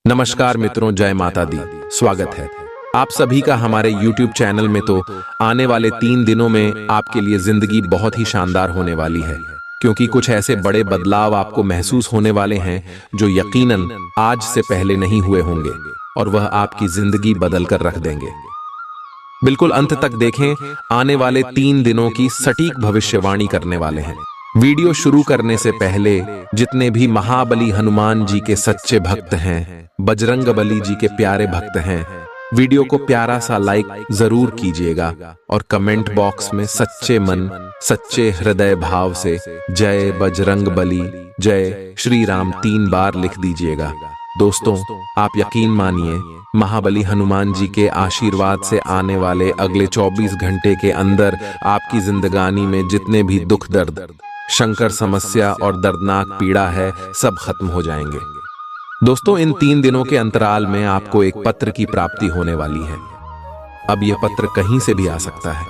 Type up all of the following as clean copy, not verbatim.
नमस्कार मित्रों, जय माता दी। स्वागत है आप सभी का हमारे YouTube चैनल में। तो आने वाले 3 दिनों में आपके लिए जिंदगी बहुत ही शानदार होने वाली है, क्योंकि कुछ ऐसे बड़े बदलाव आपको महसूस होने वाले हैं जो यकीनन आज से पहले नहीं हुए होंगे, और वह आपकी जिंदगी बदल कर रख देंगे। बिल्कुल अंत तक देखें, आने वाले 3 दिनों की सटीक भविष्यवाणी करने वाले हैं। वीडियो शुरू करने से पहले जितने भी महाबली हनुमान जी के सच्चे भक्त हैं, बजरंगबली जी के प्यारे भक्त हैं, वीडियो को प्यारा सा लाइक जरूर कीजिएगा और कमेंट बॉक्स में सच्चे मन सच्चे हृदय भाव से जय बजरंगबली, जय श्री राम 3 बार लिख दीजिएगा। दोस्तों, आप यकीन मानिए, महाबली हनुमान जी के आशीर्वाद से आने वाले अगले 24 घंटे के अंदर आपकी जिंदगानी में जितने भी दुख दर्द, शंकर समस्या और दर्दनाक पीड़ा है, सब खत्म हो जाएंगे। दोस्तों, इन 3 दिनों के अंतराल में आपको एक पत्र की प्राप्ति होने वाली है। अब यह पत्र कहीं से भी आ सकता है,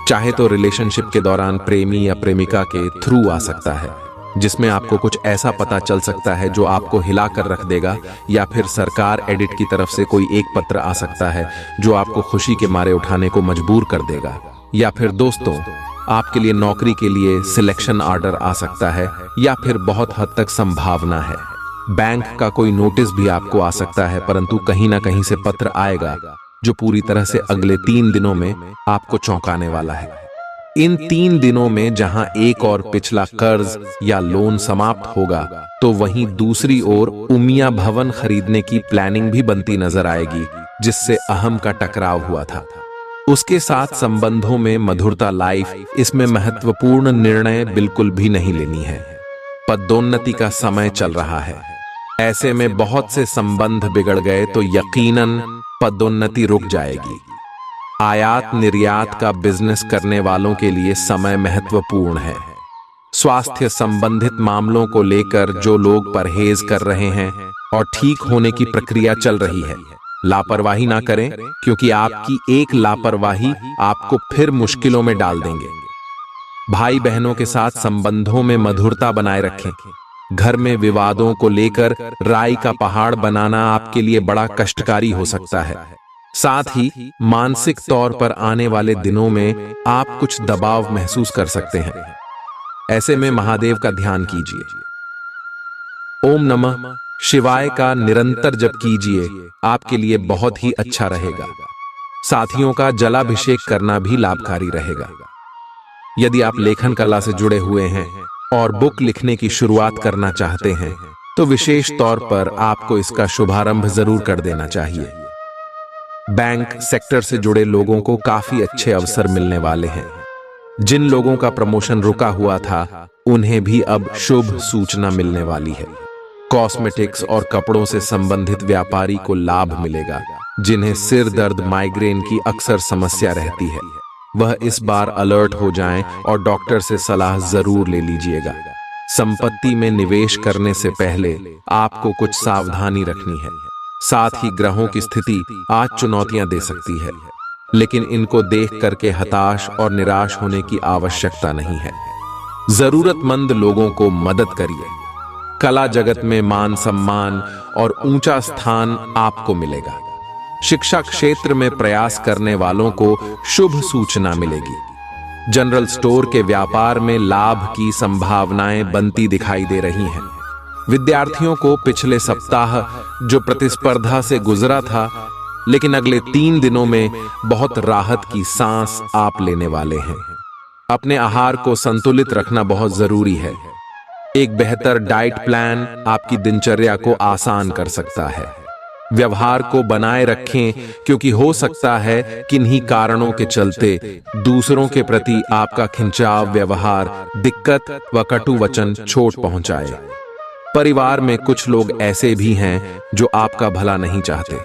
चाहे तो रिलेशनशिप के दौरान प्रेमी या प्रेमिका के थ्रू आ सकता है, जिसमें आपको कुछ ऐसा पता चल सकता है जो आपको हिला कर रख देगा, या फिर सरकार एडिट की तरफ से कोई एक पत्र आ सकता है जो आपको खुशी के मारे उठाने को मजबूर कर देगा, या फिर दोस्तों आपके लिए नौकरी के लिए सिलेक्शन ऑर्डर आ सकता है, या फिर बहुत हद तक संभावना है बैंक का कोई नोटिस भी आपको आ सकता है। परंतु कहीं ना कहीं से पत्र आएगा जो पूरी तरह से अगले 3 दिनों में आपको चौंकाने वाला है। इन 3 दिनों में जहां एक और पिछला कर्ज या लोन समाप्त होगा, तो वहीं दूसरी ओर उमिया भवन खरीदने की प्लानिंग भी बनती नजर आएगी, जिससे अहम का टकराव हुआ था। उसके साथ संबंधों में मधुरता लाइफ, इसमें महत्वपूर्ण निर्णय बिल्कुल भी नहीं लेनी है। पदोन्नति का समय चल रहा है, ऐसे में बहुत से संबंध बिगड़ गए तो यकीनन पदोन्नति रुक जाएगी। आयात निर्यात का बिजनेस करने वालों के लिए समय महत्वपूर्ण है। स्वास्थ्य संबंधित मामलों को लेकर जो लोग परहेज कर रहे हैं और ठीक होने की प्रक्रिया चल रही है, लापरवाही ना करें, क्योंकि आपकी एक लापरवाही आपको फिर मुश्किलों में डाल देंगे। भाई बहनों के साथ संबंधों में मधुरता बनाए रखें। घर में विवादों को लेकर राई का पहाड़ बनाना आपके लिए बड़ा कष्टकारी हो सकता है। साथ ही मानसिक तौर पर आने वाले दिनों में आप कुछ दबाव महसूस कर सकते हैं। ऐसे में महादेव का ध्यान कीजिए। ओम नमः शिवाय का निरंतर जप कीजिए, आपके लिए बहुत ही अच्छा रहेगा। साथियों का जलाभिषेक करना भी लाभकारी रहेगा। यदि आप लेखन कला से जुड़े हुए हैं और बुक लिखने की शुरुआत करना चाहते हैं, तो विशेष तौर पर आपको इसका शुभारंभ जरूर कर देना चाहिए। बैंक सेक्टर से जुड़े लोगों को काफी अच्छे अवसर मिलने वाले हैं। जिन लोगों का प्रमोशन रुका हुआ था, उन्हें भी अब शुभ सूचना मिलने वाली है। कॉस्मेटिक्स और कपड़ों से संबंधित व्यापारी को लाभ मिलेगा। जिन्हें सिर दर्द, माइग्रेन की अक्सर समस्या रहती है, वह इस बार अलर्ट हो जाएं और डॉक्टर से सलाह जरूर ले लीजिएगा। संपत्ति में निवेश करने से पहले आपको कुछ सावधानी रखनी है। साथ ही ग्रहों की स्थिति आज चुनौतियां दे सकती है, लेकिन इनको देख करके हताश और निराश होने की आवश्यकता नहीं है। जरूरतमंद लोगों को मदद करिए। कला जगत में मान सम्मान और ऊंचा स्थान आपको मिलेगा। शिक्षा क्षेत्र में प्रयास करने वालों को शुभ सूचना मिलेगी। जनरल स्टोर के व्यापार में लाभ की संभावनाएं बनती दिखाई दे रही हैं। विद्यार्थियों को पिछले सप्ताह जो प्रतिस्पर्धा से गुजरा था, लेकिन अगले 3 दिनों में बहुत राहत की सांस आप लेने वाले हैं। अपने आहार को संतुलित रखना बहुत जरूरी है। एक बेहतर डाइट प्लान आपकी दिनचर्या को आसान कर सकता है। व्यवहार को बनाए रखें, क्योंकि हो सकता है किन्हीं कारणों के चलते दूसरों के प्रति आपका खिंचाव व्यवहार दिक्कत व कटु वचन चोट पहुंचाए। परिवार में कुछ लोग ऐसे भी हैं जो आपका भला नहीं चाहते।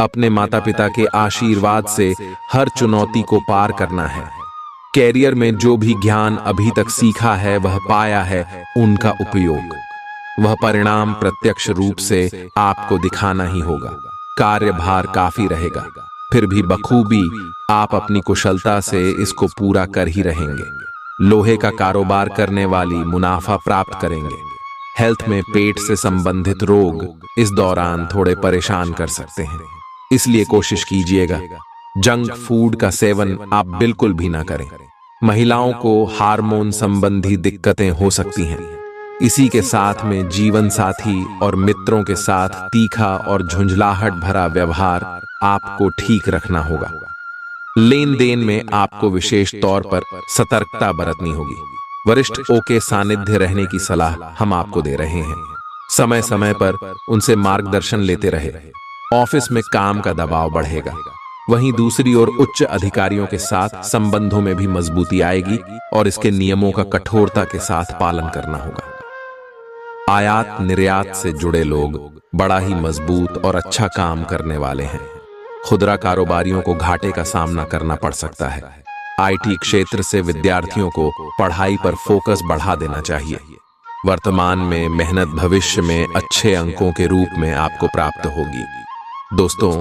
अपने माता पिता के आशीर्वाद से हर चुनौती को पार करना है। कैरियर में जो भी ज्ञान अभी तक सीखा है, वह पाया है, उनका उपयोग, वह परिणाम प्रत्यक्ष रूप से आपको दिखाना ही होगा। कार्यभार काफी रहेगा, फिर भी बखूबी आप अपनी कुशलता से इसको पूरा कर ही रहेंगे। लोहे का कारोबार करने वाली मुनाफा प्राप्त करेंगे। हेल्थ में पेट से संबंधित रोग इस दौरान थोड़े परेशान कर सकते हैं, इसलिए कोशिश कीजिएगा जंक फूड का सेवन आप बिल्कुल भी ना करें। महिलाओं को हार्मोन संबंधी दिक्कतें हो सकती हैं। इसी के साथ में जीवन साथी और मित्रों के साथ तीखा और झुंझलाहट भरा व्यवहार आपको ठीक रखना होगा। लेन देन में आपको विशेष तौर पर सतर्कता बरतनी होगी। वरिष्ठों के सानिध्य रहने की सलाह हम आपको दे रहे हैं। समय समय पर उनसे मार्गदर्शन लेते रहे। ऑफिस में काम का दबाव बढ़ेगा, वहीं दूसरी ओर उच्च अधिकारियों के साथ संबंधों में भी मजबूती आएगी और इसके नियमों का कठोरता के साथ पालन करना होगा। आयात निर्यात से जुड़े लोग बड़ा ही मजबूत और अच्छा काम करने वाले हैं। खुदरा कारोबारियों को घाटे का सामना करना पड़ सकता है। आईटी क्षेत्र से विद्यार्थियों को पढ़ाई पर फोकस बढ़ा देना चाहिए। वर्तमान में मेहनत भविष्य में अच्छे अंकों के रूप में आपको प्राप्त होगी। दोस्तों,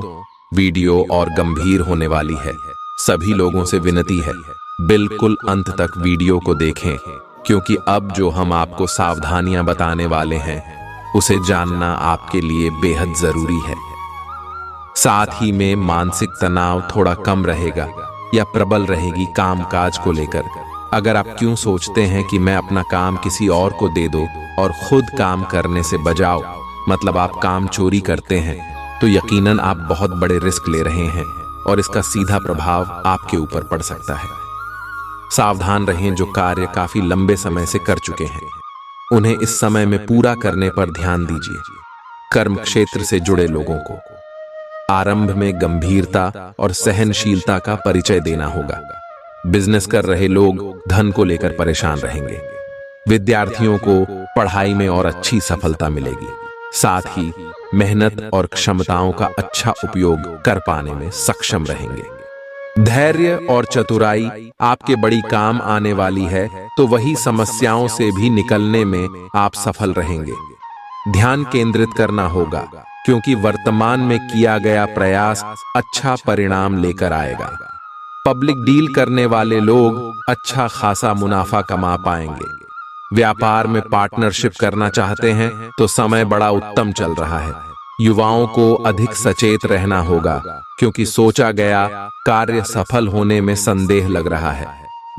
वीडियो और गंभीर होने वाली है। सभी लोगों से विनती है बिल्कुल अंत तक वीडियो को देखें, क्योंकि अब जो हम आपको सावधानियां बताने वाले हैं उसे जानना आपके लिए बेहद जरूरी है। साथ ही में मानसिक तनाव थोड़ा कम रहेगा या प्रबल रहेगी कामकाज को लेकर। अगर आप क्यों सोचते हैं कि मैं अपना काम किसी और को दे दो और खुद काम करने से बजाओ, मतलब आप काम चोरी करते हैं, तो यकीनन आप बहुत बड़े रिस्क ले रहे हैं और इसका सीधा प्रभाव आपके ऊपर पड़ सकता है। सावधान रहें, जो कार्य काफी लंबे समय से कर चुके हैं उन्हें इस समय में पूरा करने पर ध्यान दीजिए। कर्म क्षेत्र से जुड़े लोगों को आरंभ में गंभीरता और सहनशीलता का परिचय देना होगा। बिजनेस कर रहे लोग धन को लेकर परेशान रहेंगे। विद्यार्थियों को पढ़ाई में और अच्छी सफलता मिलेगी। साथ ही मेहनत और क्षमताओं का अच्छा उपयोग कर पाने में सक्षम रहेंगे। धैर्य और चतुराई आपके बड़ी काम आने वाली है, तो वही समस्याओं से भी निकलने में आप सफल रहेंगे। ध्यान केंद्रित करना होगा, क्योंकि वर्तमान में किया गया प्रयास अच्छा परिणाम लेकर आएगा। पब्लिक डील करने वाले लोग अच्छा खासा मुनाफा कमा पाएंगे। व्यापार में पार्टनरशिप करना चाहते हैं तो समय बड़ा उत्तम चल रहा है। युवाओं को अधिक सचेत रहना होगा, क्योंकि सोचा गया कार्य सफल होने में संदेह लग रहा है।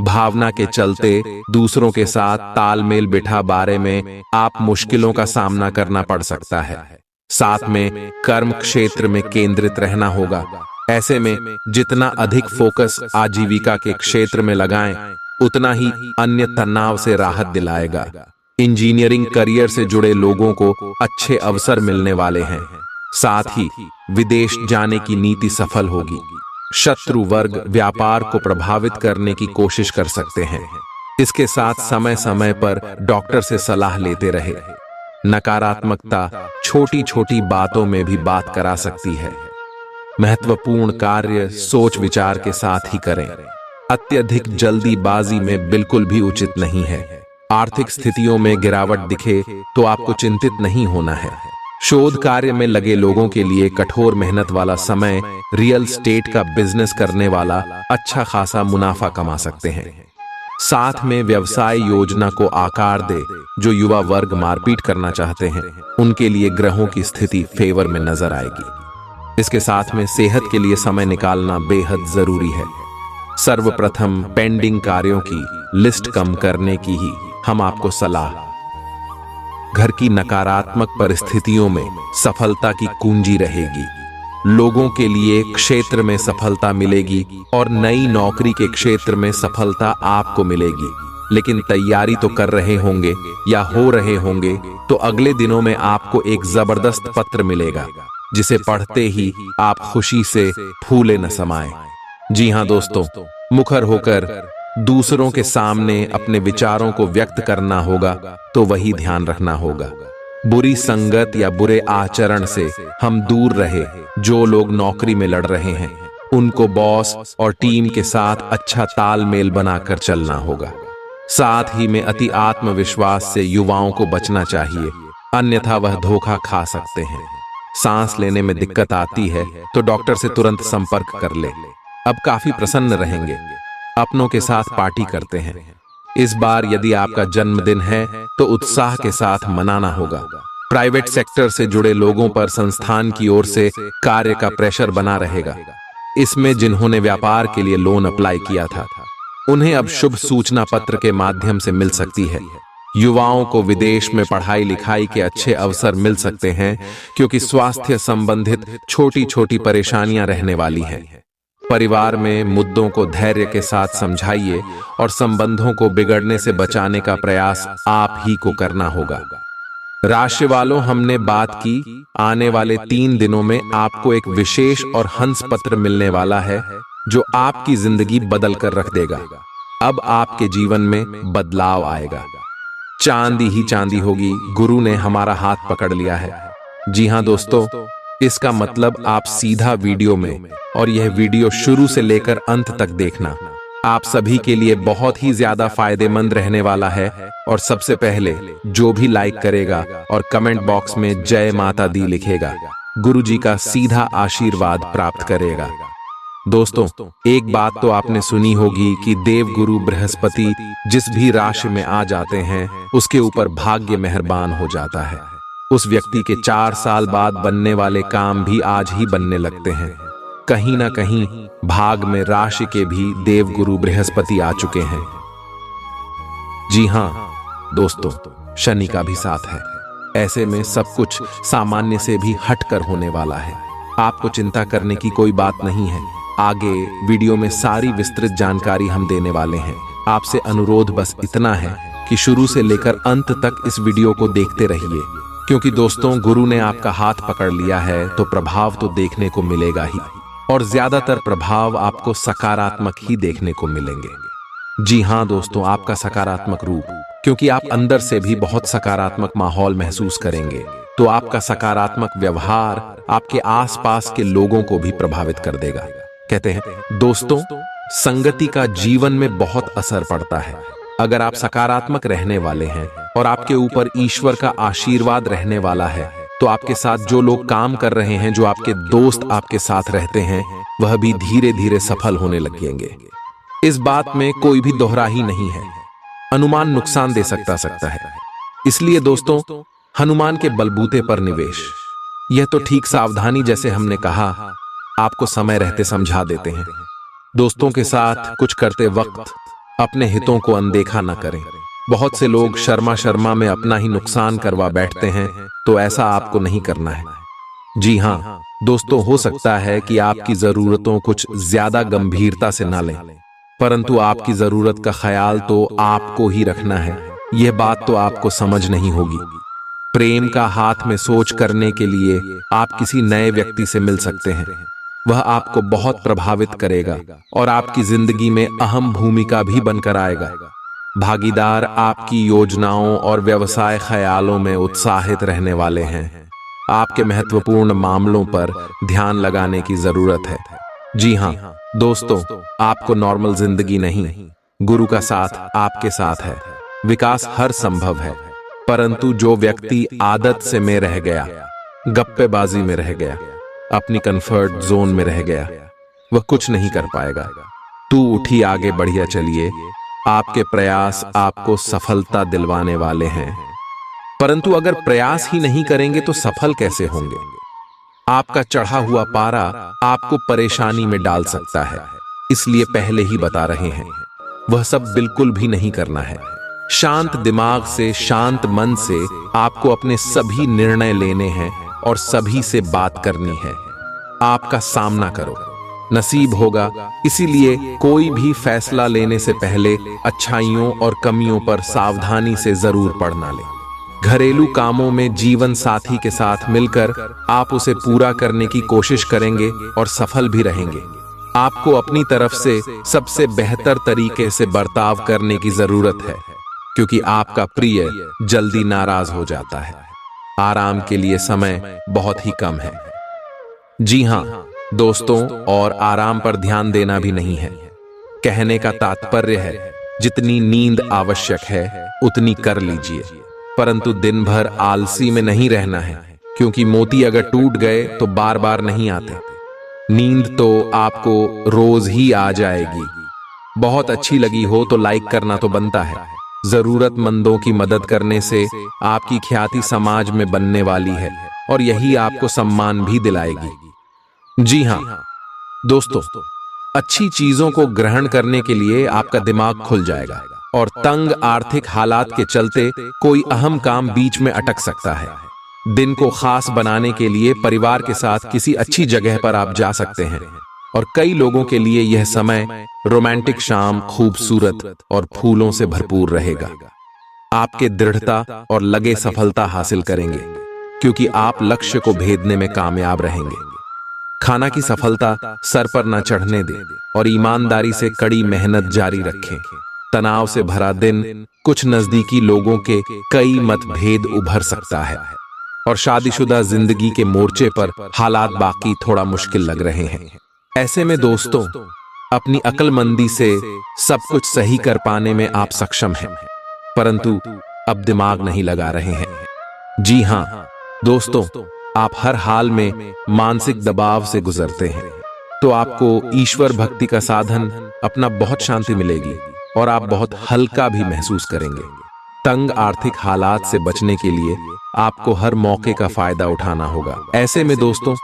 भावना के चलते दूसरों के साथ तालमेल बिठा बारे में आप मुश्किलों का सामना करना पड़ सकता है। साथ में कर्म क्षेत्र में केंद्रित रहना होगा। ऐसे में जितना अधिक फोकस आजीविका के क्षेत्र में लगाएं, उतना ही अन्य तनाव से राहत दिलाएगा। इंजीनियरिंग करियर से जुड़े लोगों को अच्छे अवसर मिलने वाले हैं। साथ ही विदेश जाने की नीति सफल होगी। शत्रु वर्ग व्यापार को प्रभावित करने की कोशिश कर सकते हैं। इसके साथ समय समय पर डॉक्टर से सलाह लेते रहे। नकारात्मकता छोटी छोटी बातों में भी बात करा सकती है। महत्वपूर्ण कार्य सोच विचार के साथ ही करें। अत्यधिक जल्दीबाजी में बिल्कुल भी उचित नहीं है। आर्थिक स्थितियों में गिरावट दिखे तो आपको चिंतित नहीं होना है। शोध कार्य में लगे लोगों के लिए कठोर मेहनत वाला समय। रियल एस्टेट का बिजनेस करने वाला अच्छा खासा मुनाफा कमा सकते हैं। साथ में व्यवसाय योजना को आकार दे। जो युवा वर्ग मारपीट करना चाहते हैं उनके लिए ग्रहों की स्थिति फेवर में नजर आएगी। इसके साथ में सेहत के लिए समय निकालना बेहद जरूरी है। सर्वप्रथम पेंडिंग कार्यों की लिस्ट कम करने की ही हम आपको सलाह। घर की नकारात्मक परिस्थितियों में सफलता की कुंजी रहेगी। लोगों के लिए क्षेत्र में सफलता मिलेगी और नई नौकरी के क्षेत्र में सफलता आपको मिलेगी। लेकिन तैयारी तो कर रहे होंगे या हो रहे होंगे, तो अगले दिनों में आपको एक जबरदस्त पत्र मिलेगा, जिसे पढ़ते ही आप खुशी से फूले न समाएं। जी हाँ दोस्तों, मुखर होकर दूसरों के सामने अपने विचारों को व्यक्त करना होगा, तो वही ध्यान रखना होगा। बुरी संगत या बुरे आचरण से हम दूर रहे। जो लोग नौकरी में लड़ रहे हैं उनको बॉस और टीम के साथ अच्छा तालमेल बनाकर चलना होगा। साथ ही में अति आत्मविश्वास से युवाओं को बचना चाहिए, अन्यथा वह धोखा खा सकते हैं। सांस लेने में दिक्कत आती है तो डॉक्टर से तुरंत संपर्क कर ले। अब काफी प्रसन्न रहेंगे। अपनों के साथ पार्टी करते हैं। इस बार यदि आपका जन्मदिन है तो उत्साह के साथ मनाना होगा। प्राइवेट सेक्टर से जुड़े लोगों पर संस्थान की ओर से कार्य का प्रेशर बना रहेगा। इसमें जिन्होंने व्यापार के लिए लोन अप्लाई किया था उन्हें अब शुभ सूचना पत्र के माध्यम से मिल सकती है। युवाओं को विदेश में पढ़ाई लिखाई के अच्छे अवसर मिल सकते हैं क्योंकि स्वास्थ्य संबंधित छोटी छोटी परेशानियां रहने वाली हैं। परिवार में मुद्दों को धैर्य के साथ समझाइए और संबंधों को बिगड़ने से बचाने का प्रयास आप ही को करना होगा। राशि वालों, हमने बात की आने वाले 3 दिनों में आपको एक विशेष और हंस पत्र मिलने वाला है जो आपकी जिंदगी बदल कर रख देगा। अब आपके जीवन में बदलाव आएगा। चांदी ही चांदी होगी। गुरु ने हमारा हाथ पकड़ लिया है। जी हां दोस्तों, इसका मतलब आप सीधा वीडियो में, और यह वीडियो शुरू से लेकर अंत तक देखना। आप सभी के लिए बहुत ही ज्यादा फायदेमंद रहने वाला है। और सबसे पहले जो भी लाइक करेगा और कमेंट बॉक्स में जय माता दी लिखेगा, गुरु जी का सीधा आशीर्वाद प्राप्त करेगा। दोस्तों, एक बात तो आपने सुनी होगी कि देव गुरु बृहस्पति जिस भी राशि में आ जाते हैं उसके ऊपर भाग्य मेहरबान हो जाता है। उस व्यक्ति के 4 साल बाद बनने वाले काम भी आज ही बनने लगते हैं। कहीं ना कहीं भाग में राशि के भी देव गुरु बृहस्पति आ चुके हैं। जी हां दोस्तों, शनि का भी साथ है। ऐसे में सब कुछ सामान्य से भी हटकर होने वाला है। आपको चिंता करने की कोई बात नहीं है। आगे वीडियो में सारी विस्तृत जानकारी हम देने वाले हैं। आपसे अनुरोध बस इतना है कि शुरू से लेकर अंत तक इस वीडियो को देखते रहिए, क्योंकि दोस्तों गुरु ने आपका हाथ पकड़ लिया है तो प्रभाव तो देखने को मिलेगा ही, और ज्यादातर प्रभाव आपको सकारात्मक ही देखने को मिलेंगे। जी हां दोस्तों, आपका सकारात्मक रूप, क्योंकि आप अंदर से भी बहुत सकारात्मक माहौल महसूस करेंगे, तो आपका सकारात्मक व्यवहार आपके आसपास के लोगों को भी प्रभावित कर देगा। कहते हैं दोस्तों, संगति का जीवन में बहुत असर पड़ता है। अगर आप सकारात्मक रहने वाले हैं और आपके ऊपर ईश्वर का आशीर्वाद रहने वाला है, तो आपके साथ जो लोग काम कर रहे हैं, जो आपके दोस्त आपके साथ रहते हैं, वह भी धीरे धीरे सफल होने लगेंगे। इस बात में कोई भी दोहरा ही नहीं है। अनुमान नुकसान दे सकता है। इसलिए दोस्तों, हनुमान के बलबूते पर निवेश, यह तो ठीक सावधानी, जैसे हमने कहा, आपको समय रहते समझा देते हैं। दोस्तों के साथ कुछ करते वक्त अपने हितों को अनदेखा न करें। बहुत से लोग शर्मा में अपना ही नुकसान करवा बैठते हैं, तो ऐसा आपको नहीं करना है। जी हां दोस्तों, हो सकता है कि आपकी जरूरतों कुछ ज्यादा गंभीरता से ना लें, परंतु आपकी जरूरत का ख्याल तो आपको ही रखना है। यह बात तो आपको समझ नहीं होगी। प्रेम का हाथ में सोच करने के लिए आप किसी नए व्यक्ति से मिल सकते हैं। वह आपको बहुत प्रभावित करेगा और आपकी जिंदगी में अहम भूमिका भी बनकर आएगा। भागीदार आपकी योजनाओं और व्यवसाय ख्यालों में उत्साहित रहने वाले हैं। आपके महत्वपूर्ण मामलों पर ध्यान लगाने की जरूरत है। जी हां दोस्तों, आपको नॉर्मल जिंदगी नहीं, गुरु का साथ आपके साथ है। विकास हर संभव है, परंतु जो व्यक्ति आदत से में रह गया, गप्पेबाजी में रह गया, अपनी कंफर्ट जोन में रह गया, वह कुछ नहीं कर पाएगा। तू उठी, आगे बढ़िया चलिए। आपके प्रयास आपको सफलता दिलवाने वाले हैं, परंतु अगर प्रयास ही नहीं करेंगे तो सफल कैसे होंगे? आपका चढ़ा हुआ पारा आपको परेशानी में डाल सकता है, इसलिए पहले ही बता रहे हैं, वह सब बिल्कुल भी नहीं करना है। शांत दिमाग से, शांत मन से आपको अपने सभी निर्णय लेने हैं और सभी से बात करनी है। आपका सामना करो, नसीब होगा। इसीलिए कोई भी फैसला लेने से पहले अच्छाइयों और कमियों पर सावधानी से जरूर पढ़ना लें। घरेलू कामों में जीवन साथी के साथ मिलकर आप उसे पूरा करने की कोशिश करेंगे और सफल भी रहेंगे। आपको अपनी तरफ से सबसे बेहतर तरीके से बर्ताव करने की जरूरत है, क्योंकि आपका प्रिय जल्दी नाराज हो जाता है। आराम के लिए समय बहुत ही कम है। जी हां दोस्तों, और आराम पर ध्यान देना भी नहीं है। कहने का तात्पर्य है, जितनी नींद आवश्यक है उतनी कर लीजिए, परंतु दिन भर आलसी में नहीं रहना है, क्योंकि मोती अगर टूट गए तो बार बार नहीं आते। नींद तो आपको रोज ही आ जाएगी। बहुत अच्छी लगी हो तो लाइक करना तो बनता है। जरूरतमंदों की मदद करने से आपकी ख्याति समाज में बनने वाली है और यही आपको सम्मान भी दिलाएगी। जी हाँ दोस्तों, अच्छी चीजों को ग्रहण करने के लिए आपका दिमाग खुल जाएगा और तंग आर्थिक हालात के चलते कोई अहम काम बीच में अटक सकता है। दिन को खास बनाने के लिए परिवार के साथ किसी अच्छी जगह पर आप जा सकते हैं और कई लोगों के लिए यह समय रोमांटिक शाम खूबसूरत और फूलों से भरपूर रहेगा। आपके दृढ़ता और लगे सफलता हासिल करेंगे क्योंकि आप लक्ष्य को भेदने में कामयाब रहेंगे। खाना की सफलता सर पर न चढ़ने दें और ईमानदारी से कड़ी मेहनत जारी रखें। तनाव से भरा दिन, कुछ नजदीकी लोगों के कई मतभेद उभर सकता है और शादीशुदा जिंदगी के मोर्चे पर हालात बाकी थोड़ा मुश्किल लग रहे हैं। ऐसे में दोस्तों, अपनी अक्लमंदी से सब कुछ सही कर पाने में आप सक्षम हैं, परंतु अब दिमाग नहीं लगा रहे हैं। जी हां दोस्तों, आप हर हाल में मानसिक दबाव से गुजरते हैं, तो आपको ईश्वर भक्ति का साधन अपना बहुत शांति मिलेगी और आप बहुत हल्का भी महसूस करेंगे। तंग आर्थिक हालात से बचने के लिए आपको हर मौके का फायदा उठाना होगा। ऐसे में दोस्तों,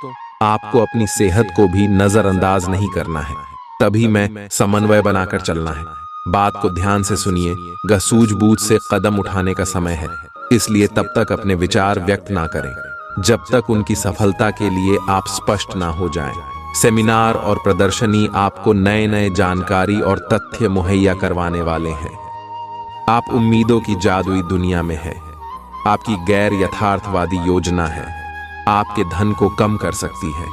आपको अपनी सेहत को भी नजरअंदाज नहीं करना है। तभी मैं समन्वय बनाकर चलना है। बात को ध्यान से सुनिए। सूझबूझ से कदम उठाने का समय है, इसलिए तब तक अपने विचार व्यक्त ना करें जब तक उनकी सफलता के लिए आप स्पष्ट ना हो जाएं। सेमिनार और प्रदर्शनी आपको नए नए जानकारी और तथ्य मुहैया करवाने वाले हैं। आप उम्मीदों की जादुई दुनिया में हैं। आपकी गैर यथार्थवादी योजना है आपके धन को कम कर सकती है।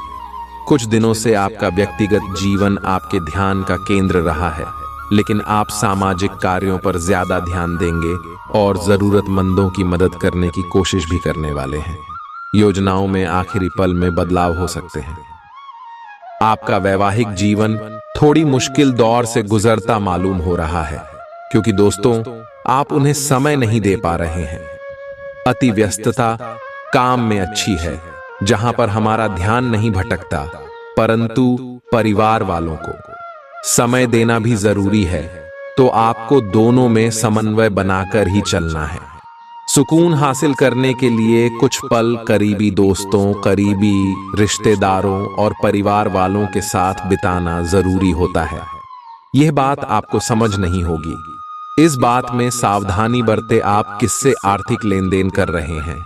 कुछ दिनों से आपका व्यक्तिगत जीवन आपके ध्यान का केंद्र रहा है, लेकिन आप सामाजिक कार्यों पर ज्यादा ध्यान देंगे और जरूरतमंदों की मदद करने की कोशिश भी करने वाले हैं। योजनाओं में आखिरी पल में बदलाव हो सकते हैं। आपका वैवाहिक जीवन थोड़ी मुश्किल दौर से गुजरता मालूम हो रहा है, क्योंकि दोस्तों, आप उन्हें समय नहीं दे पा रहे हैं। अति व्यस्तता काम में अच्छी है, जहां पर हमारा ध्यान नहीं भटकता, परंतु परिवार वालों को समय देना भी जरूरी है, तो आपको दोनों में समन्वय बनाकर ही चलना है। सुकून हासिल करने के लिए कुछ पल करीबी दोस्तों, करीबी रिश्तेदारों और परिवार वालों के साथ बिताना जरूरी होता है। यह बात आपको समझ नहीं होगी। इस बात में सावधानी बरते आप किससे आर्थिक लेन देन कर रहे हैं।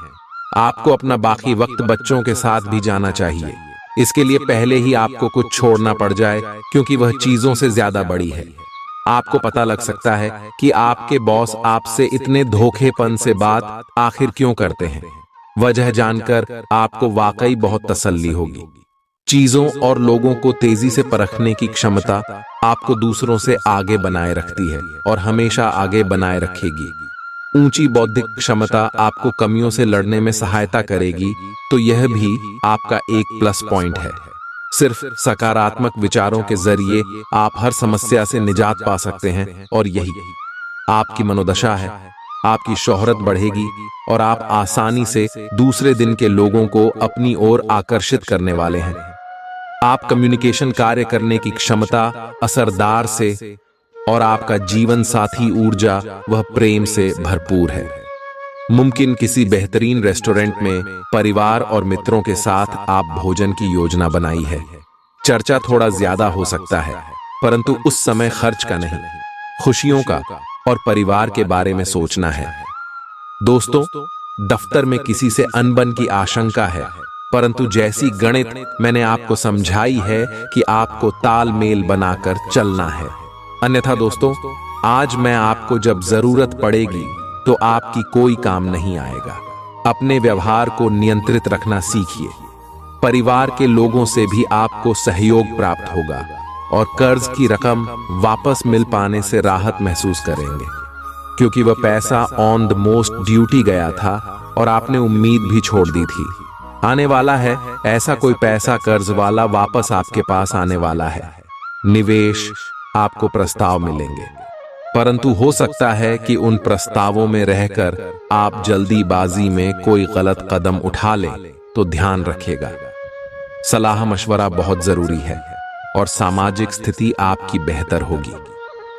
आपको अपना बाकी वक्त बच्चों के साथ भी जाना चाहिए। इसके लिए पहले ही आपको कुछ छोड़ना पड़ जाए, क्योंकि वह चीजों से ज्यादा बड़ी है। आपको पता लग सकता है कि आपके बॉस आपसे इतने धोखेपन से बात आखिर क्यों करते हैं। वजह जानकर आपको वाकई बहुत तसल्ली होगी। चीजों और लोगों को तेजी से परखने की क्षमता आपको दूसरों से आगे बनाए रखती है और हमेशा आगे बनाए रखेगी। ऊंची बौद्धिक क्षमता आपको कमियों से लड़ने में सहायता करेगी, तो यह भी आपका एक प्लस पॉइंट है। सिर्फ सकारात्मक विचारों के जरिए आप हर समस्या से निजात पा सकते हैं और यही आपकी मनोदशा है। आपकी शोहरत बढ़ेगी और आप आसानी से दूसरे दिन के लोगों को अपनी ओर आकर्षित करने वाले हैं। आप कम्युनिकेशन कार्य करने की क्षमता असरदार से और आपका जीवन साथी ऊर्जा वह प्रेम से भरपूर है। मुमकिन किसी बेहतरीन रेस्टोरेंट में परिवार और मित्रों के साथ आप भोजन की योजना बनाई है। चर्चा थोड़ा ज्यादा हो सकता है, परंतु उस समय खर्च का नहीं, खुशियों का और परिवार के बारे में सोचना है। दोस्तों, दफ्तर में किसी से अनबन की आशंका है, परंतु जैसी गणित मैंने आपको समझाई है कि आपको तालमेल बनाकर चलना है। अन्यथा दोस्तों, आज मैं आपको जब जरूरत पड़ेगी तो आपकी कोई काम नहीं आएगा। अपने व्यवहार को नियंत्रित रखना सीखिए। परिवार के लोगों से भी आपको सहयोग प्राप्त होगा और कर्ज की रकम वापस मिल पाने से राहत महसूस करेंगे, क्योंकि वह पैसा ऑन द मोस्ट ड्यूटी गया था और आपने उम्मीद भी छोड़ दी थी। आने वाला है ऐसा कोई पैसा कर्ज वाला वापस आपके पास आने वाला है। निवेश आपको प्रस्ताव मिलेंगे, परंतु हो सकता है कि उन प्रस्तावों में रहकर आप जल्दीबाजी में कोई गलत कदम उठा लें, तो ध्यान रखिएगा। सलाह मशवरा बहुत जरूरी है और सामाजिक स्थिति आपकी बेहतर होगी।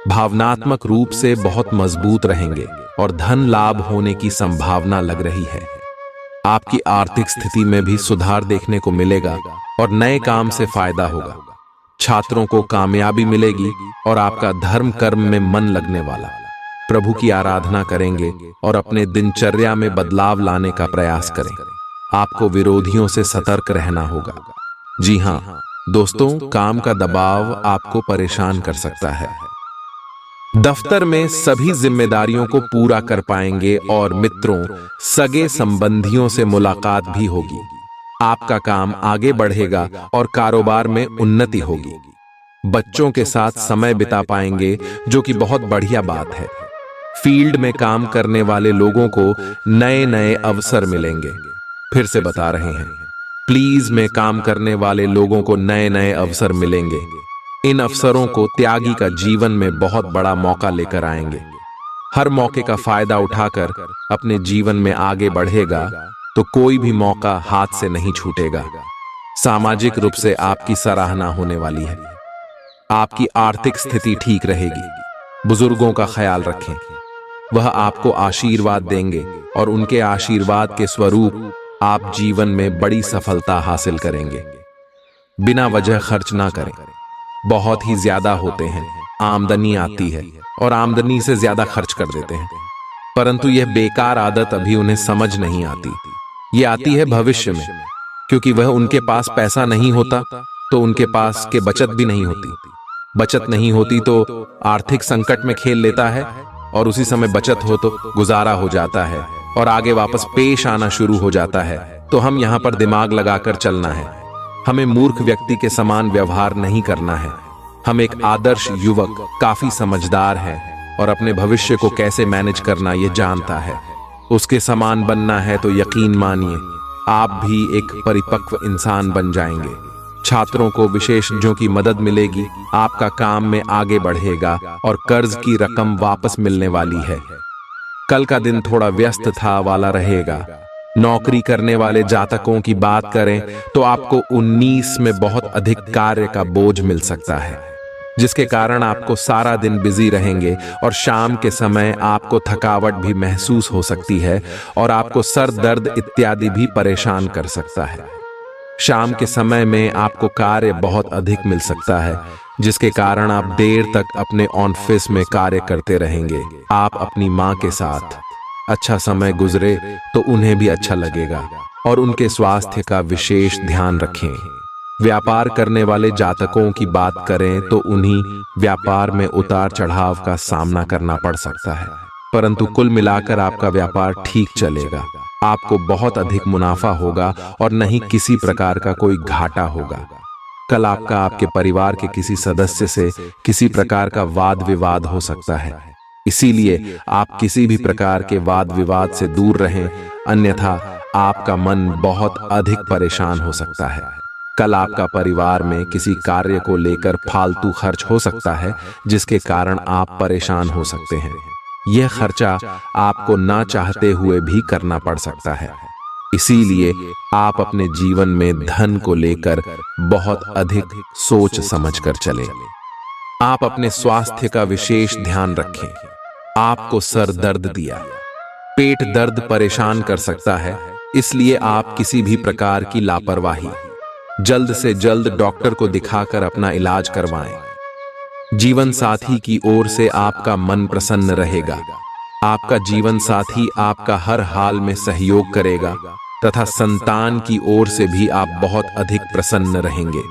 भावनात्मक रूप से बहुत मजबूत रहेंगे और धन लाभ होने की संभावना लग रही है। आपकी आर्थिक स्थिति में भी सुधार देखने को मिलेगा और नए काम से फायदा होगा। छात्रों को कामयाबी मिलेगी और आपका धर्म कर्म में मन लगने वाला। प्रभु की आराधना करेंगे और अपने दिनचर्या में बदलाव लाने का प्रयास करें। आपको विरोधियों से सतर्क रहना होगा। जी हाँ दोस्तों, काम का दबाव आपको परेशान कर सकता है। दफ्तर में सभी जिम्मेदारियों को पूरा कर पाएंगे और मित्रों, सगे संबंधियों से मुलाकात भी होगी। आपका काम आगे बढ़ेगा और कारोबार में उन्नति होगी। बच्चों के साथ समय बिता पाएंगे, जो कि बहुत बढ़िया बात है। फील्ड में काम करने वाले लोगों को नए नए अवसर मिलेंगे। फिर से बता रहे हैं, प्लीज में काम करने वाले लोगों को नए नए अवसर मिलेंगे। इन अवसरों को त्यागी का जीवन में बहुत बड़ा मौका लेकर आएंगे। हर मौके का फायदा उठाकर अपने जीवन में आगे बढ़ेगा तो कोई भी मौका हाथ से नहीं छूटेगा। सामाजिक रूप से आपकी सराहना होने वाली है। आपकी आर्थिक स्थिति ठीक रहेगी। बुजुर्गों का ख्याल रखें, वह आपको आशीर्वाद देंगे और उनके आशीर्वाद के स्वरूप आप जीवन में बड़ी सफलता हासिल करेंगे। बिना वजह खर्च ना करें। बहुत ही ज्यादा होते हैं, आमदनी आती है और आमदनी से ज्यादा खर्च कर देते हैं, परंतु यह बेकार आदत अभी उन्हें समझ नहीं आती। ये आती है भविष्य में, क्योंकि वह उनके पास पैसा नहीं होता तो उनके पास के बचत भी नहीं होती। बचत नहीं होती तो आर्थिक संकट में खेल लेता है और उसी समय बचत हो तो गुजारा हो जाता है और आगे वापस पेश आना शुरू हो जाता है। तो हम यहाँ पर दिमाग लगाकर चलना है। हमें मूर्ख व्यक्ति के समान व्यवहार नहीं करना है। हम एक आदर्श युवक काफी समझदार है और अपने भविष्य को कैसे मैनेज करना ये जानता है। उसके समान बनना है तो यकीन मानिए आप भी एक परिपक्व इंसान बन जाएंगे। छात्रों को विशेषज्ञों की मदद मिलेगी। आपका काम में आगे बढ़ेगा और कर्ज की रकम वापस मिलने वाली है। कल का दिन थोड़ा व्यस्त था वाला रहेगा। नौकरी करने वाले जातकों की बात करें तो आपको 19 में बहुत अधिक कार्य का बोझ मिल सकता है, जिसके कारण आपको सारा दिन बिजी रहेंगे और शाम के समय आपको थकावट भी महसूस हो सकती है और आपको सर दर्द इत्यादि भी परेशान कर सकता है। शाम के समय में आपको कार्य बहुत अधिक मिल सकता है, जिसके कारण आप देर तक अपने ऑफिस में कार्य करते रहेंगे। आप अपनी माँ के साथ अच्छा समय गुजरे तो उन्हें भी अच्छा लगेगा और उनके स्वास्थ्य का विशेष ध्यान रखें। व्यापार करने वाले जातकों की बात करें तो उन्हीं व्यापार में उतार चढ़ाव का सामना करना पड़ सकता है, परंतु कुल मिलाकर आपका व्यापार ठीक चलेगा। आपको बहुत अधिक मुनाफा होगा और नहीं किसी प्रकार का कोई घाटा होगा। कल आपका आपके परिवार के किसी सदस्य से किसी प्रकार का वाद विवाद हो सकता है, इसीलिए आप किसी भी प्रकार के वाद विवाद से दूर रहें, अन्यथा आपका मन बहुत अधिक परेशान हो सकता है। कल आपका परिवार में किसी कार्य को लेकर फालतू खर्च हो सकता है, जिसके कारण आप परेशान हो सकते हैं। यह खर्चा आपको ना चाहते हुए भी करना पड़ सकता है, इसीलिए आप अपने जीवन में धन को लेकर बहुत अधिक सोच समझकर चलें। आप अपने स्वास्थ्य का विशेष ध्यान रखें। आपको सर दर्द दिया, पेट दर्द परेशान कर सकता है, इसलिए आप किसी भी प्रकार की लापरवाही जल्द से जल्द डॉक्टर को दिखाकर अपना इलाज करवाएं। जीवन साथी की ओर से आपका मन प्रसन्न रहेगा। आपका जीवन साथी आपका हर हाल में सहयोग करेगा तथा संतान की ओर से भी आप बहुत अधिक प्रसन्न रहेंगे।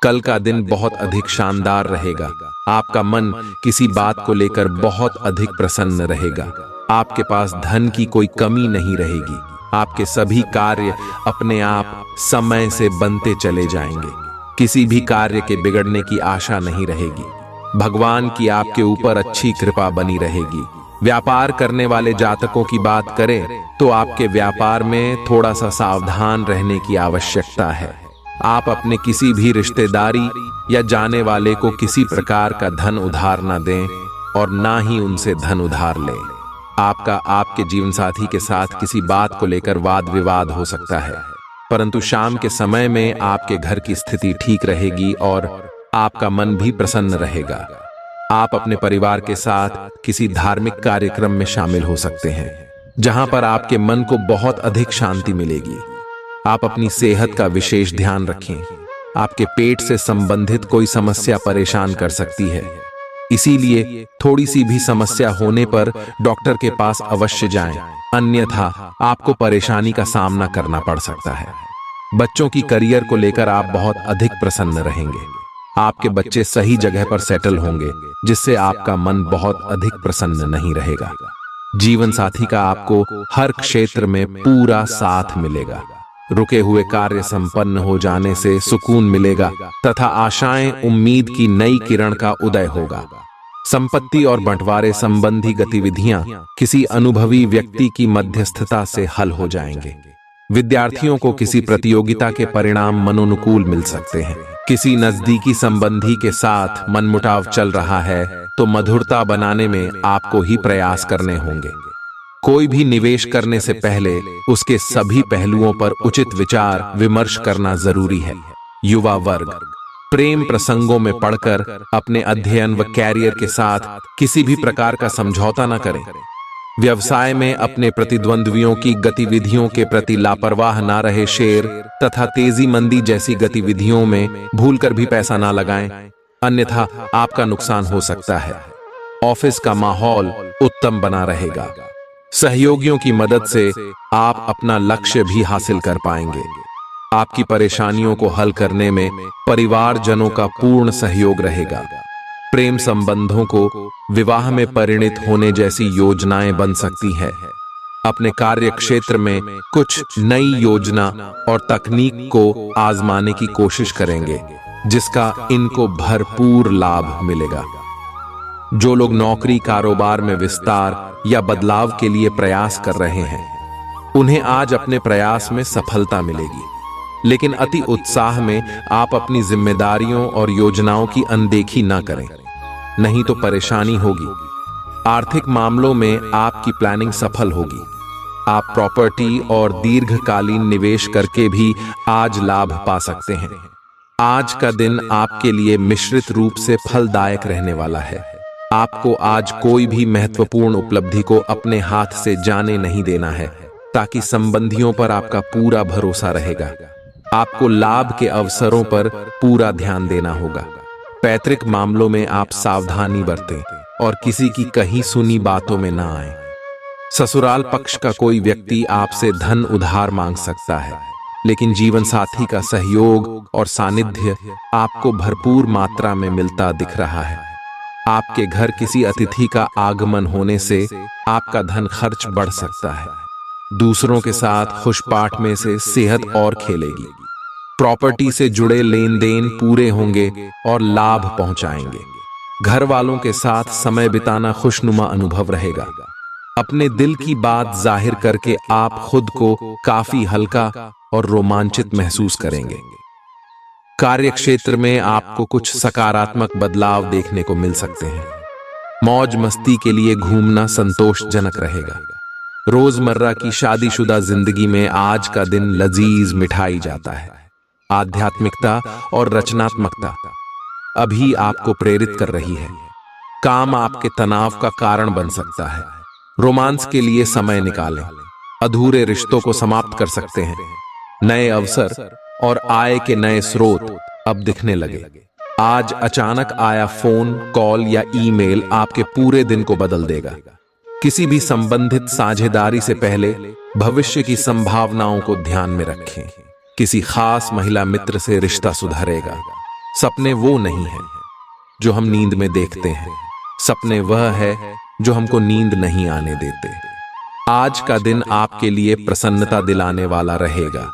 कल का दिन बहुत अधिक शानदार रहेगा। आपका मन किसी बात को लेकर बहुत अधिक प्रसन्न रहेगा। आपके पास धन की कोई कमी नहीं रहेगी। आपके सभी कार्य अपने आप समय से बनते चले जाएंगे। किसी भी कार्य के बिगड़ने की आशा नहीं रहेगी। भगवान की आपके ऊपर अच्छी कृपा बनी रहेगी। व्यापार करने वाले जातकों की बात करें तो आपके व्यापार में थोड़ा सा सावधान रहने की आवश्यकता है। आप अपने किसी भी रिश्तेदारी या जाने वाले को किसी प्रकार का धन उधार न दें और ना ही उनसे धन उधार लें। आपका आपके जीवन साथी के साथ किसी बात को लेकर वाद विवाद हो सकता है, परंतु शाम के समय में आपके घर की स्थिति ठीक रहेगी और आपका मन भी प्रसन्न रहेगा। आप अपने परिवार के साथ किसी धार्मिक कार्यक्रम में शामिल हो सकते हैं, जहां पर आपके मन को बहुत अधिक शांति मिलेगी। आप अपनी सेहत का विशेष ध्यान रखें। आपके पेट से संबंधित कोई समस्या परेशान कर सकती है, इसीलिए थोड़ी सी भी समस्या होने पर डॉक्टर के पास अवश्य जाएं, अन्यथा आपको परेशानी का सामना करना पड़ सकता है। बच्चों की करियर को लेकर आप बहुत अधिक प्रसन्न रहेंगे। आपके बच्चे सही जगह पर सेटल होंगे, जिससे आपका मन बहुत अधिक प्रसन्न नहीं रहेगा। जीवन साथी का आपको हर क्षेत्र में पूरा साथ मिलेगा। रुके हुए कार्य संपन्न हो जाने से सुकून मिलेगा तथा आशाएं, उम्मीद की नई किरण का उदय होगा। संपत्ति और बंटवारे संबंधी गतिविधियां किसी अनुभवी व्यक्ति की मध्यस्थता से हल हो जाएंगे। विद्यार्थियों को किसी प्रतियोगिता के परिणाम मनोनुकूल मिल सकते हैं। किसी नजदीकी संबंधी के साथ मनमुटाव चल रहा है तो मधुरता बनाने में आपको ही प्रयास करने होंगे। कोई भी निवेश करने से पहले उसके सभी पहलुओं पर उचित विचार विमर्श करना जरूरी है। युवा वर्ग, प्रेम प्रसंगों में पड़कर अपने अध्ययन व कैरियर के साथ किसी भी प्रकार का समझौता न करें। व्यवसाय में अपने प्रतिद्वंद्वियों की गतिविधियों के प्रति लापरवाह ना रहे शेर तथा तेजी मंदी जैसी गतिविधियों में भूलकर भी पैसा ना लगाएं, अन्यथा आपका नुकसान हो सकता है। ऑफिस का माहौल उत्तम बना रहेगा। सहयोगियों की मदद से आप अपना लक्ष्य भी हासिल कर पाएंगे। आपकी परेशानियों को हल करने में परिवारजनों का पूर्ण सहयोग रहेगा। प्रेम संबंधों को विवाह में परिणित होने जैसी योजनाएं बन सकती हैं। अपने कार्य क्षेत्र में कुछ नई योजना और तकनीक को आजमाने की कोशिश करेंगे, जिसका इनको भरपूर लाभ मिलेगा। जो लोग नौकरी कारोबार में विस्तार या बदलाव के लिए प्रयास कर रहे हैं, उन्हें आज अपने प्रयास में सफलता मिलेगी। लेकिन अति उत्साह में आप अपनी जिम्मेदारियों और योजनाओं की अनदेखी ना करें, नहीं तो परेशानी होगी। आर्थिक मामलों में आपकी प्लानिंग सफल होगी। आप प्रॉपर्टी और दीर्घकालीन निवेश करके भी आज लाभ पा सकते हैं। आज का दिन आपके लिए मिश्रित रूप से फलदायक रहने वाला है। आपको आज कोई भी महत्वपूर्ण उपलब्धि को अपने हाथ से जाने नहीं देना है, ताकि संबंधियों पर आपका पूरा भरोसा रहेगा। आपको लाभ के अवसरों पर पूरा ध्यान देना होगा। पैतृक मामलों में आप सावधानी बरतें और किसी की कही सुनी बातों में ना आए। ससुराल पक्ष का कोई व्यक्ति आपसे धन उधार मांग सकता है, लेकिन जीवन साथी का सहयोग और सानिध्य आपको भरपूर मात्रा में मिलता दिख रहा है। आपके घर किसी अतिथि का आगमन होने से आपका धन खर्च बढ़ सकता है। दूसरों के साथ खुशपाठ में से सेहत और खेलेगी। प्रॉपर्टी से जुड़े लेन देन पूरे होंगे और लाभ पहुंचाएंगे। घर वालों के साथ समय बिताना खुशनुमा अनुभव रहेगा। अपने दिल की बात जाहिर करके आप खुद को काफी हल्का और रोमांचित महसूस करेंगे। कार्य क्षेत्र में आपको कुछ सकारात्मक बदलाव देखने को मिल सकते हैं। मौज मस्ती के लिए घूमना संतोषजनक रहेगा। रोजमर्रा की शादीशुदा जिंदगी में आज का दिन लजीज मिठाई जाता है। आध्यात्मिकता और रचनात्मकता अभी आपको प्रेरित कर रही है। काम आपके तनाव का कारण बन सकता है। रोमांस के लिए समय निकालें। अधूरे रिश्तों को समाप्त कर सकते हैं। नए अवसर और आय के नए स्रोत अब दिखने लगे। आज अचानक आया फोन कॉल या ईमेल आपके पूरे दिन को बदल देगा। किसी भी संबंधित साझेदारी से पहले भविष्य की संभावनाओं को ध्यान में रखें। किसी खास महिला मित्र से रिश्ता सुधरेगा। सपने वो नहीं है जो हम नींद में देखते हैं, सपने वह है जो हमको नींद नहीं आने देते। आज का दिन आपके लिए प्रसन्नता दिलाने वाला रहेगा।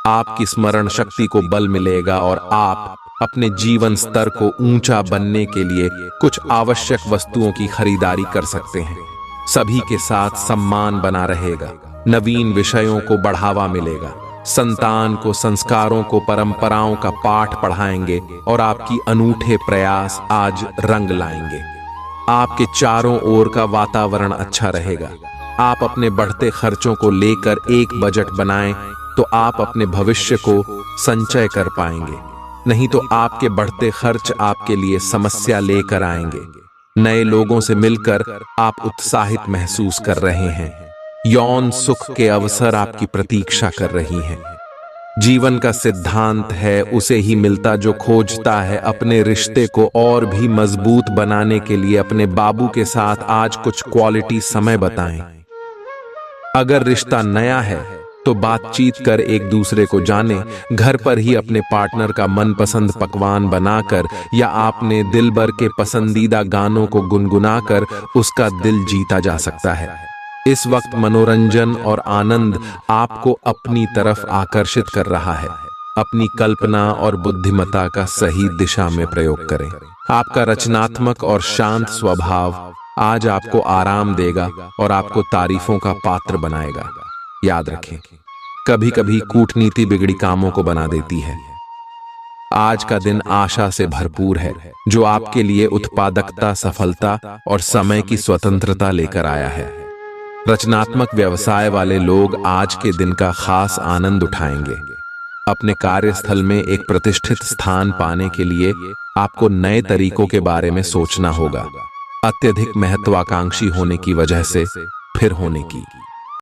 आपकी स्मरण शक्ति को बल मिलेगा और आप अपने जीवन स्तर को ऊंचा बनने के लिए कुछ आवश्यक वस्तुओं की खरीदारी कर सकते हैं। सभी के साथ सम्मान बना रहेगा। नवीन विषयों को बढ़ावा मिलेगा। संतान को संस्कारों को परंपराओं का पाठ पढ़ाएंगे और आपकी अनूठे प्रयास आज रंग लाएंगे। आपके चारों ओर का वातावरण अच्छा रहेगा। आप अपने बढ़ते खर्चों को लेकर एक बजट बनाएं तो आप अपने भविष्य को संचय कर पाएंगे, नहीं तो आपके बढ़ते खर्च आपके लिए समस्या लेकर आएंगे। नए लोगों से मिलकर आप उत्साहित महसूस कर रहे हैं। यौन सुख के अवसर आपकी प्रतीक्षा कर रही हैं। जीवन का सिद्धांत है उसे ही मिलता जो खोजता है। अपने रिश्ते को और भी मजबूत बनाने के लिए अपने बाबू के साथ आज कुछ क्वालिटी समय बिताएं। अगर रिश्ता नया है तो बातचीत कर एक दूसरे को जाने। घर पर ही अपने पार्टनर का मनपसंद पकवान बनाकर या आपने दिल भर के पसंदीदा गानों को गुनगुनाकर उसका दिल जीता जा सकता है। इस वक्त मनोरंजन और आनंद आपको अपनी तरफ आकर्षित कर रहा है। अपनी कल्पना और बुद्धिमत्ता का सही दिशा में प्रयोग करें। आपका रचनात्मक और शांत स्वभाव आज आपको आराम देगा और आपको तारीफों का पात्र बनाएगा। याद रखें, कभी कभी कूटनीति बिगड़ी कामों को बना देती है। आज का दिन आशा से भरपूर है जो आपके लिए उत्पादकता, सफलता और समय की स्वतंत्रता लेकर आया है। रचनात्मक व्यवसाय वाले लोग आज के दिन का खास आनंद उठाएंगे। अपने कार्यस्थल में एक प्रतिष्ठित स्थान पाने के लिए आपको नए तरीकों के बारे में सोचना होगा। अत्यधिक महत्वाकांक्षी होने की वजह से फिर होने की